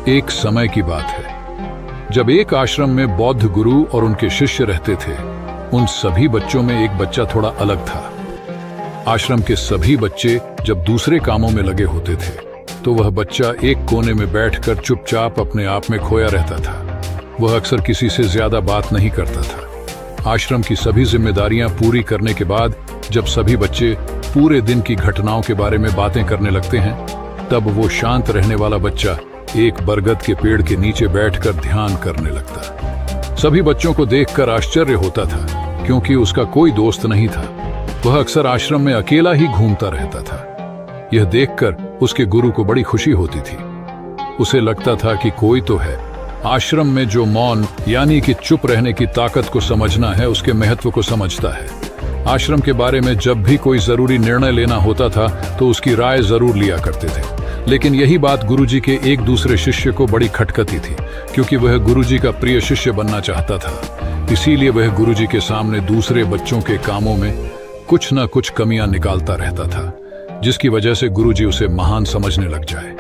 एक समय की बात है जब एक आश्रम में बौद्ध गुरु और उनके शिष्य रहते थे। उन सभी बच्चों में एक बच्चा थोड़ा अलग था। आश्रम के सभी बच्चे जब दूसरे कामों में लगे होते थे तो वह बच्चा एक कोने में बैठकर चुपचाप अपने आप में खोया रहता था। वह अक्सर किसी से ज्यादा बात नहीं करता था। आश्रम की सभी जिम्मेदारियां पूरी करने के बाद जब सभी बच्चे पूरे दिन की घटनाओं के बारे में बातें करने लगते हैं, तब वो शांत रहने वाला बच्चा एक बरगद के पेड़ के नीचे बैठकर ध्यान करने लगता। सभी बच्चों को देखकर आश्चर्य होता था, क्योंकि उसका कोई दोस्त नहीं था। वह अक्सर आश्रम में अकेला ही घूमता रहता था। यह देखकर उसके गुरु को बड़ी खुशी होती थी। उसे लगता था कि कोई तो है आश्रम में जो मौन यानी कि चुप रहने की ताकत को समझना है, उसके महत्व को समझता है। आश्रम के बारे में जब भी कोई जरूरी निर्णय लेना होता था तो उसकी राय जरूर लिया करते थे। लेकिन यही बात गुरुजी के एक दूसरे शिष्य को बड़ी खटकती थी, क्योंकि वह गुरुजी का प्रिय शिष्य बनना चाहता था। इसीलिए वह गुरुजी के सामने दूसरे बच्चों के कामों में कुछ न कुछ कमियां निकालता रहता था, जिसकी वजह से गुरुजी उसे महान समझने लग जाए।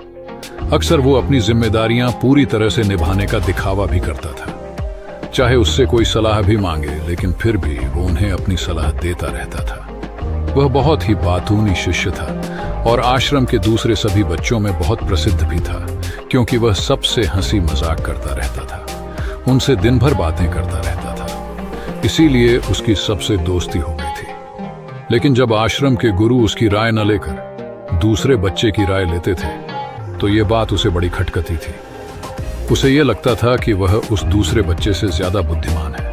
अक्सर वो अपनी जिम्मेदारियां पूरी तरह से निभाने का दिखावा भी करता था, चाहे उससे कोई सलाह भी मांगे, लेकिन फिर भी वो उन्हें अपनी सलाह देता रहता था। वह बहुत ही बातूनी शिष्य था और आश्रम के दूसरे सभी बच्चों में बहुत प्रसिद्ध भी था, क्योंकि वह सबसे हंसी मजाक करता रहता था, उनसे दिन भर बातें करता रहता था। इसीलिए उसकी सबसे दोस्ती हो गई थी। लेकिन जब आश्रम के गुरु उसकी राय न लेकर दूसरे बच्चे की राय लेते थे तो ये बात उसे बड़ी खटकती थी। उसे यह लगता था कि वह उस दूसरे बच्चे से ज्यादा बुद्धिमान है।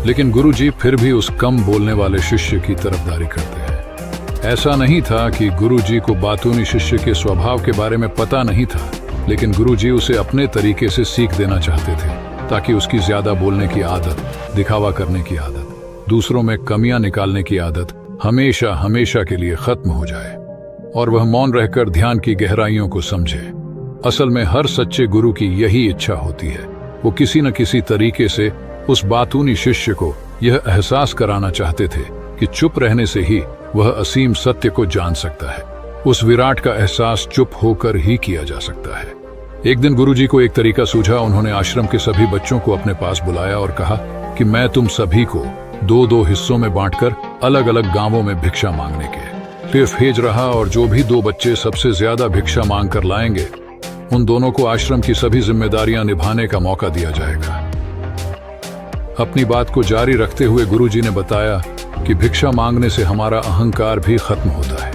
लेकिन गुरुजी फिर भी उस कम बोलने वाले शिष्य की तरफदारी करते हैं। ऐसा नहीं था कि गुरुजी को बातूनी शिष्य के स्वभाव के बारे में पता नहीं था, लेकिन गुरुजी उसे अपने तरीके से सीख देना चाहते थे, ताकि उसकी ज्यादा बोलने की आदत, दिखावा करने की आदत, दूसरों में कमियां निकालने की आदत हमेशा हमेशा के लिए खत्म हो जाए और वह मौन रहकर ध्यान की गहराइयों को समझे। असल में हर सच्चे गुरु की यही इच्छा होती है। वो किसी न किसी तरीके से उस बातूनी शिष्य को यह एहसास कराना चाहते थे कि चुप रहने से ही वह असीम सत्य को जान सकता है। उस विराट का एहसास चुप होकर ही किया जा सकता है। एक दिन गुरुजी को एक तरीका सूझा। उन्होंने आश्रम के सभी बच्चों को अपने पास बुलाया और कहा कि मैं तुम सभी को दो दो हिस्सों में बांटकर अलग अलग गांवों में भिक्षा मांगने के लिए भेज रहा, और जो भी दो बच्चे सबसे ज्यादा भिक्षा मांग कर लाएंगे, उन दोनों को आश्रम की सभी जिम्मेदारियां निभाने का मौका दिया जाएगा। अपनी बात को जारी रखते हुए गुरुजी ने बताया कि भिक्षा मांगने से हमारा अहंकार भी खत्म होता है।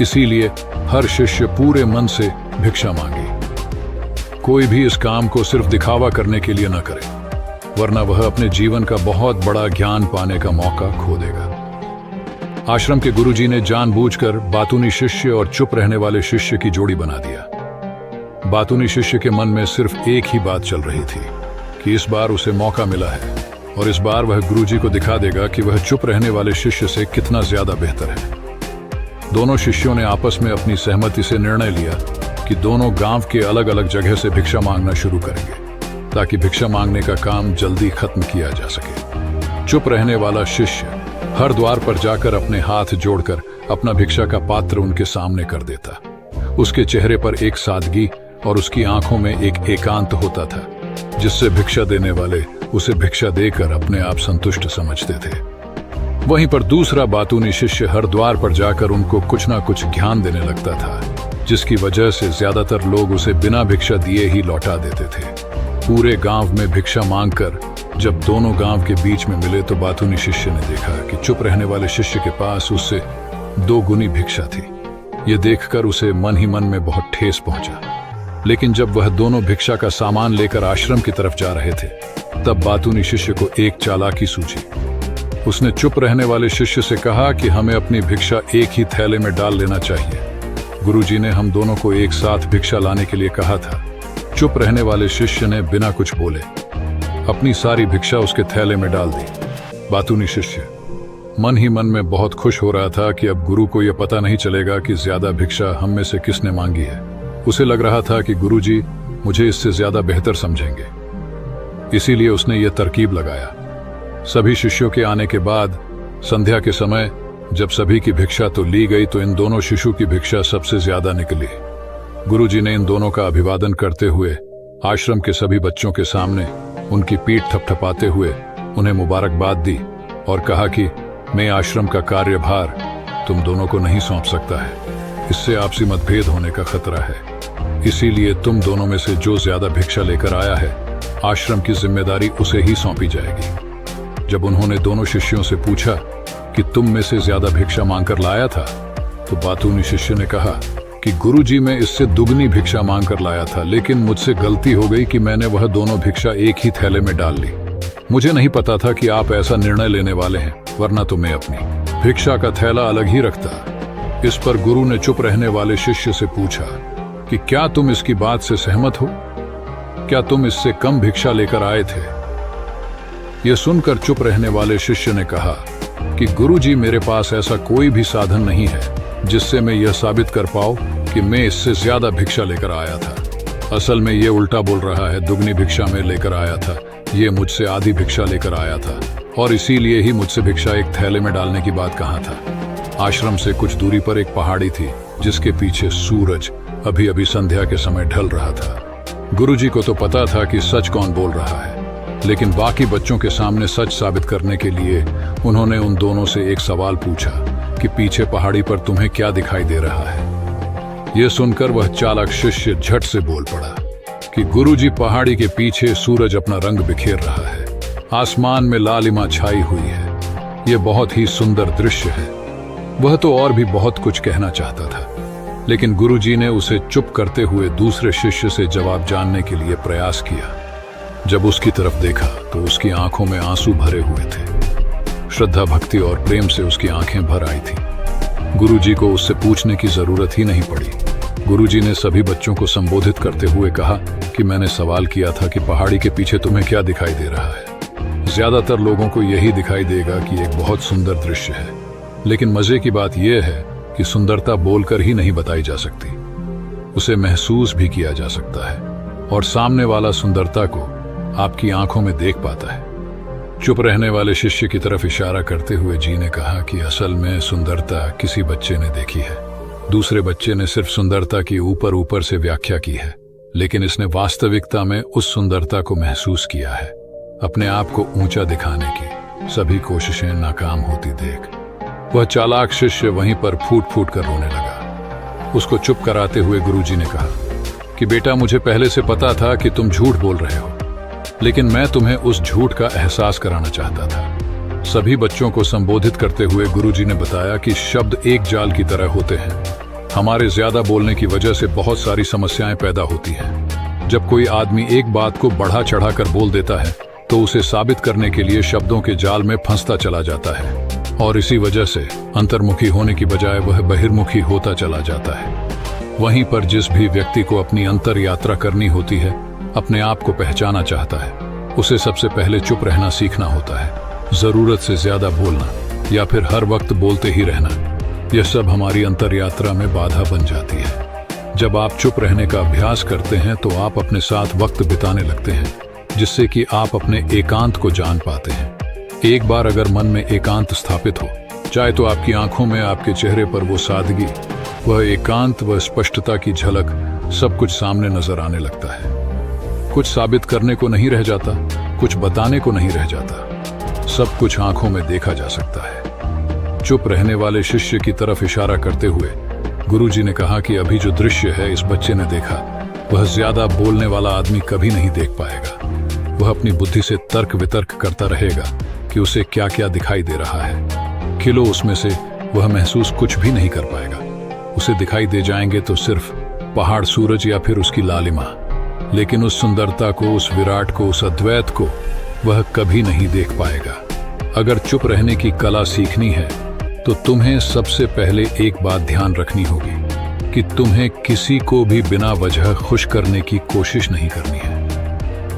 इसीलिए हर शिष्य पूरे मन से भिक्षा मांगे। कोई भी इस काम को सिर्फ दिखावा करने के लिए न करे, वरना वह अपने जीवन का बहुत बड़ा ज्ञान पाने का मौका खो देगा। आश्रम के गुरुजी ने जानबूझकर बातूनी शिष्य और चुप रहने वाले शिष्य की जोड़ी बना दिया। बातूनी शिष्य के मन में सिर्फ एक ही बात चल रही थी कि इस बार उसे मौका मिला है और इस बार वह गुरुजी को दिखा देगा कि वह चुप रहने वाले शिष्य से कितना ज्यादा बेहतर है। दोनों शिष्यों ने आपस में अपनी सहमति से निर्णय लिया कि दोनों गांव के अलग अलग जगह से भिक्षा मांगना शुरू करेंगे, ताकि भिक्षा मांगने का काम जल्दी खत्म किया जा सके। चुप रहने वाला शिष्य हर द्वार पर जाकर अपने हाथ जोड़कर अपना भिक्षा का पात्र उनके सामने कर देता। उसके चेहरे पर एक सादगी और उसकी आंखों में एक एकांत होता था, जिससे भिक्षा देने वाले उसे भिक्षा देकर अपने आप संतुष्ट समझते थे। वहीं पर दूसरा बातूनी शिष्य हर द्वार पर जाकर उनको कुछ ना कुछ ज्ञान देने लगता था, जिसकी वजह से ज्यादातर लोग उसे बिना भिक्षा दिए ही लौटा देते थे। पूरे गांव में भिक्षा मांगकर जब दोनों गांव के बीच में मिले तो बातूनी शिष्य ने देखा कि चुप रहने वाले शिष्य के पास उससे 2 गुनी भिक्षा थी। यह देखकर उसे मन ही मन में बहुत ठेस पहुंचा। लेकिन जब वह दोनों भिक्षा का सामान लेकर आश्रम की तरफ जा रहे थे, तब बातूनी शिष्य को एक चालाकी सूझी। उसने चुप रहने वाले शिष्य से कहा कि हमें अपनी भिक्षा एक ही थैले में डाल लेना चाहिए। गुरुजी ने हम दोनों को एक साथ भिक्षा लाने के लिए कहा था। चुप रहने वाले शिष्य ने बिना कुछ बोले अपनी सारी भिक्षा उसके थैले में डाल दी। बातूनी शिष्य मन ही मन में बहुत खुश हो रहा था कि अब गुरु को यह पता नहीं चलेगा कि ज्यादा भिक्षा हम में से किसने मांगी है। उसे लग रहा था कि गुरुजी मुझे इससे ज्यादा बेहतर समझेंगे, इसीलिए उसने यह तरकीब लगाया। सभी शिष्यों के आने के बाद संध्या के समय जब सभी की भिक्षा तो ली गई, तो इन दोनों शिशु की भिक्षा सबसे ज्यादा निकली। गुरुजी ने इन दोनों का अभिवादन करते हुए आश्रम के सभी बच्चों के सामने उनकी पीठ थपथपाते हुए उन्हें मुबारकबाद दी और कहा कि मैं आश्रम का कार्यभार तुम दोनों को नहीं सौंप सकता है। इससे आपसी मतभेद होने का खतरा है। इसीलिए तुम दोनों में से जो ज्यादा भिक्षा लेकर आया है, आश्रम की जिम्मेदारी उसे ही सौंपी जाएगी। जब उन्होंने दोनों शिष्यों से पूछा कि तुम में से ज्यादा भिक्षा मांगकर लाया था, तो बातूनी शिष्य ने कहा कि गुरुजी मैं इससे दुगनी भिक्षा मांगकर लाया था, लेकिन मुझसे गलती हो गई कि मैंने वह दोनों भिक्षा एक ही थैले में डाल ली। मुझे नहीं पता था कि आप ऐसा निर्णय लेने वाले हैं, वरना तो मैं अपनी भिक्षा का थैला अलग ही रखता। इस पर गुरु ने चुप रहने वाले शिष्य से पूछा कि क्या तुम इसकी बात से सहमत हो? क्या तुम इससे कम भिक्षा लेकर आए थे? यह सुनकर चुप रहने वाले शिष्य ने कहा कि गुरुजी मेरे पास ऐसा कोई भी साधन नहीं है जिससे मैं यह साबित कर पाऊं कि मैं इससे ज्यादा भिक्षा लेकर आया था। असल में ये उल्टा बोल रहा है, दुगनी भिक्षा में लेकर आया था, ये मुझसे आधी भिक्षा लेकर आया था और इसीलिए ही मुझसे भिक्षा एक थैले में डालने की बात कहा था। आश्रम से कुछ दूरी पर एक पहाड़ी थी जिसके पीछे सूरज अभी अभी संध्या के समय ढल रहा था। गुरुजी को तो पता था कि सच कौन बोल रहा है, लेकिन बाकी बच्चों के सामने सच साबित करने के लिए उन्होंने उन दोनों से एक सवाल पूछा कि पीछे पहाड़ी पर तुम्हें क्या दिखाई दे रहा है? यह सुनकर वह चालाक शिष्य झट से बोल पड़ा कि गुरुजी पहाड़ी के पीछे सूरज अपना रंग बिखेर रहा है, आसमान में लालिमा छाई हुई है, यह बहुत ही सुंदर दृश्य है। वह तो और भी बहुत कुछ कहना चाहता था, लेकिन गुरुजी ने उसे चुप करते हुए दूसरे शिष्य से जवाब जानने के लिए प्रयास किया। जब उसकी तरफ देखा तो उसकी आंखों में आंसू भरे हुए थे। श्रद्धा, भक्ति और प्रेम से उसकी आंखें भर आई थी। गुरुजी को उससे पूछने की जरूरत ही नहीं पड़ी। गुरुजी ने सभी बच्चों को संबोधित करते हुए कहा कि मैंने सवाल किया था कि पहाड़ी के पीछे तुम्हें क्या दिखाई दे रहा है। ज्यादातर लोगों को यही दिखाई देगा कि एक बहुत सुंदर दृश्य है, लेकिन मजे की बात यह है कि सुंदरता बोलकर ही नहीं बताई जा सकती, उसे महसूस भी किया जा सकता है और सामने वाला सुंदरता को आपकी आंखों में देख पाता है। चुप रहने वाले शिष्य की तरफ इशारा करते हुए जी ने कहा कि असल में सुंदरता किसी बच्चे ने देखी है, दूसरे बच्चे ने सिर्फ सुंदरता की ऊपर ऊपर से व्याख्या की है, लेकिन इसने वास्तविकता में उस सुंदरता को महसूस किया है। अपने आप को ऊंचा दिखाने की सभी कोशिशें नाकाम होती देख वह चालाक शिष्य वहीं पर फूट फूट कर रोने लगा। उसको चुप कराते हुए गुरुजी ने कहा कि बेटा, मुझे पहले से पता था कि तुम झूठ बोल रहे हो, लेकिन मैं तुम्हें उस झूठ का एहसास कराना चाहता था। सभी बच्चों को संबोधित करते हुए गुरुजी ने बताया कि शब्द एक जाल की तरह होते हैं। हमारे ज्यादा बोलने की वजह से बहुत सारी समस्याएं पैदा होती हैं। जब कोई आदमी एक बात को बढ़ा चढ़ाकर बोल देता है तो उसे साबित करने के लिए शब्दों के जाल में फंसता चला जाता है और इसी वजह से अंतर्मुखी होने की बजाय वह बहिर्मुखी होता चला जाता है। वहीं पर जिस भी व्यक्ति को अपनी अंतर यात्रा करनी होती है, अपने आप को पहचाना चाहता है, उसे सबसे पहले चुप रहना सीखना होता है। जरूरत से ज्यादा बोलना या फिर हर वक्त बोलते ही रहना, यह सब हमारी अंतर यात्रा में बाधा बन जाती है। जब आप चुप रहने का अभ्यास करते हैं तो आप अपने साथ वक्त बिताने लगते हैं, जिससे कि आप अपने एकांत को जान पाते हैं। एक बार अगर मन में एकांत स्थापित हो चाहे तो आपकी आंखों में, आपके चेहरे पर वो सादगी, वह एकांत, वह स्पष्टता की झलक, सब कुछ सामने नजर आने लगता है। कुछ साबित करने को नहीं रह जाता, कुछ बताने को नहीं रह जाता, सब कुछ आंखों में देखा जा सकता है। चुप रहने वाले शिष्य की तरफ इशारा करते हुए गुरुजी ने कहा कि अभी जो दृश्य है इस बच्चे ने देखा, वह ज्यादा बोलने वाला आदमी कभी नहीं देख पाएगा। वह अपनी बुद्धि से तर्क वितर्क करता रहेगा कि उसे क्या क्या दिखाई दे रहा है। किलो उसमें से वह महसूस कुछ भी नहीं कर पाएगा। उसे दिखाई दे जाएंगे तो सिर्फ पहाड़, सूरज या फिर उसकी लालिमा, लेकिन उस सुंदरता को, उस विराट को, उस अद्वैत को वह कभी नहीं देख पाएगा। अगर चुप रहने की कला सीखनी है तो तुम्हें सबसे पहले एक बात ध्यान रखनी होगी कि तुम्हें किसी को भी बिना वजह खुश करने की कोशिश नहीं करनी है।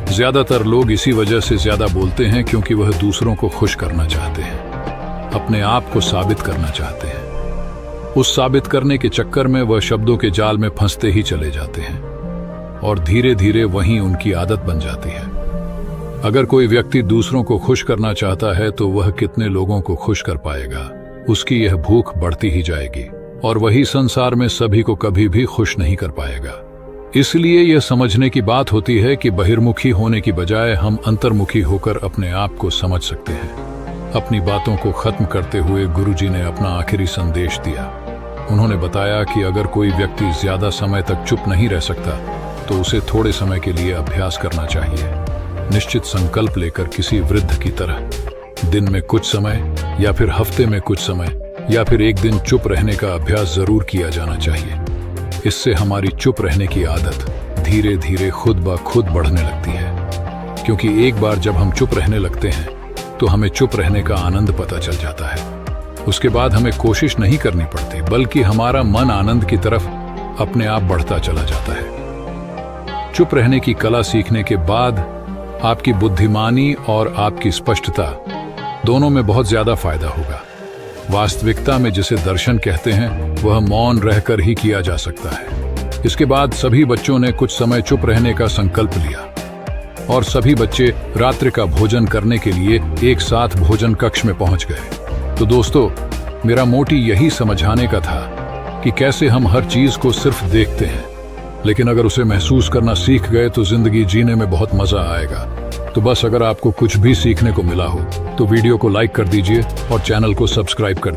ज्यादातर लोग इसी वजह से ज्यादा बोलते हैं क्योंकि वह दूसरों को खुश करना चाहते हैं, अपने आप को साबित करना चाहते हैं। उस साबित करने के चक्कर में वह शब्दों के जाल में फंसते ही चले जाते हैं और धीरे धीरे वहीं उनकी आदत बन जाती है। अगर कोई व्यक्ति दूसरों को खुश करना चाहता है तो वह कितने लोगों को खुश कर पाएगा, उसकी यह भूख बढ़ती ही जाएगी और वही संसार में सभी को कभी भी खुश नहीं कर पाएगा। इसलिए यह समझने की बात होती है कि बहिर्मुखी होने की बजाय हम अंतर्मुखी होकर अपने आप को समझ सकते हैं। अपनी बातों को खत्म करते हुए गुरुजी ने अपना आखिरी संदेश दिया। उन्होंने बताया कि अगर कोई व्यक्ति ज्यादा समय तक चुप नहीं रह सकता तो उसे थोड़े समय के लिए अभ्यास करना चाहिए। निश्चित संकल्प लेकर किसी वृद्ध की तरह दिन में कुछ समय या फिर हफ्ते में कुछ समय या फिर एक दिन चुप रहने का अभ्यास जरूर किया जाना चाहिए। इससे हमारी चुप रहने की आदत धीरे धीरे खुद ब खुद बढ़ने लगती है, क्योंकि एक बार जब हम चुप रहने लगते हैं तो हमें चुप रहने का आनंद पता चल जाता है। उसके बाद हमें कोशिश नहीं करनी पड़ती, बल्कि हमारा मन आनंद की तरफ अपने आप बढ़ता चला जाता है। चुप रहने की कला सीखने के बाद आपकी बुद्धिमानी और आपकी स्पष्टता दोनों में बहुत ज्यादा फायदा होगा। वास्तविकता में जिसे दर्शन कहते हैं वह मौन रहकर ही किया जा सकता है। इसके बाद सभी बच्चों ने कुछ समय चुप रहने का संकल्प लिया और सभी बच्चे रात्रि का भोजन करने के लिए एक साथ भोजन कक्ष में पहुंच गए। तो दोस्तों, मेरा मोटिव यही समझाने का था कि कैसे हम हर चीज को सिर्फ देखते हैं, लेकिन अगर उसे महसूस करना सीख गए तो जिंदगी जीने में बहुत मजा आएगा। तो बस अगर आपको कुछ भी सीखने को मिला हो तो वीडियो को लाइक कर दीजिए और चैनल को सब्सक्राइब कर दीजिए।